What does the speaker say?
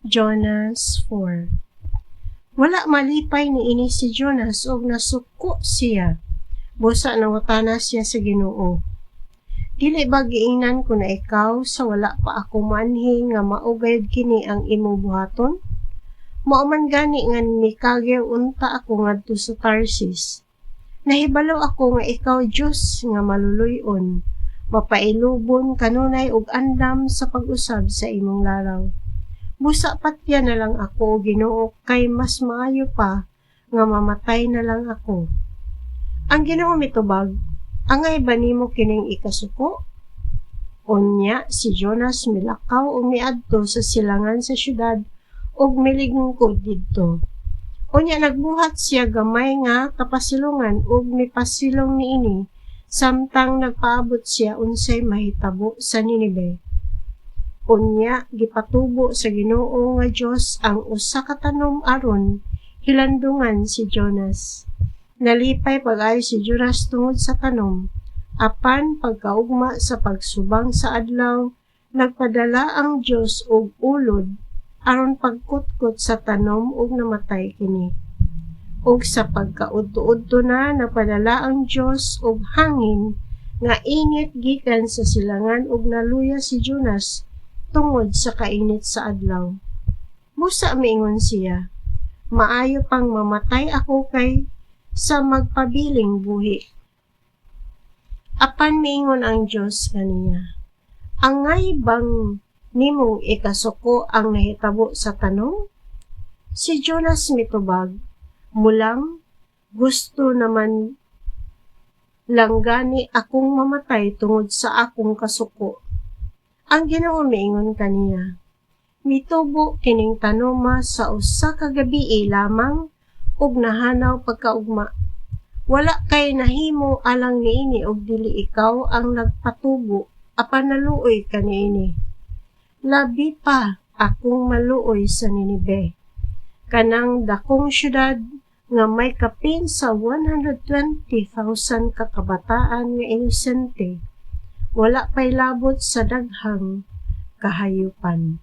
Jonas 4. Wala malipay ni ini si Jonas og nasuko siya. Busa nangutana siya sa Ginoo. Dili ba giingnan ko na ikaw sa wala pa ako manhi nga maugayod kini ang imong buhaton? Mao man gani nga mikagyaw unta ako ngadto sa Tarsis. Nahibalo ako nga ikaw Diyos nga maluluyon, mapailubon kanunay og andam sa pag-usab sa imong laraw. Busa patya na lang ako, Ginoo, kay mas maayo pa nga mamatay na lang ako. Ang Ginoo mitubag, angay ba nimo kining ikasuko? Unya si Jonas milakaw o miadto sa silangan sa syudad ug milingkod didto. Unya nagbuhat siya gamay nga kapasilungan ug mipasilong niini samtang nagpaabot siya unsay mahitabo sa Ninive. Unya gipatubo sa Ginoo nga Dios ang usa ka tanom aron hilandungan si Jonas. Nalipay pag-ayo si Jonas tungod sa tanom. Apan pagkaugma sa pagsubang sa adlaw, nagpadala ang Dios og ulod aron pagkutkot sa tanom ug namatay kini. Ug sa pagkaudto-udto na napadala ang Dios og hangin nga init gikan sa silangan ug naluya si Jonas tungod sa kainit sa adlaw. Busa miingon siya, maayo pang mamatay ako kay sa magpabiling buhi. Apan miingon ang Dios kaniya, angay bang nimong ikasuko ang nahitabo sa tanom? Si Jonas mitubag, mulang gusto naman lang gani akong mamatay tungod sa akong kasuko. Ang Ginoo miingon kaniya, mitubo kining tanoma sa usa ka gabii lamang ug nahanaw pagkaugma. Wala kay nahimo alang niini og dili ikaw ang nagpatubo apan naluoy kaniini. Labi pa akong maluoy sa Ninive, kanang dakong syudad nga may kapin sa 120,000 ka kabataan nga inosente, wala pay labot sa daghang kahayupan.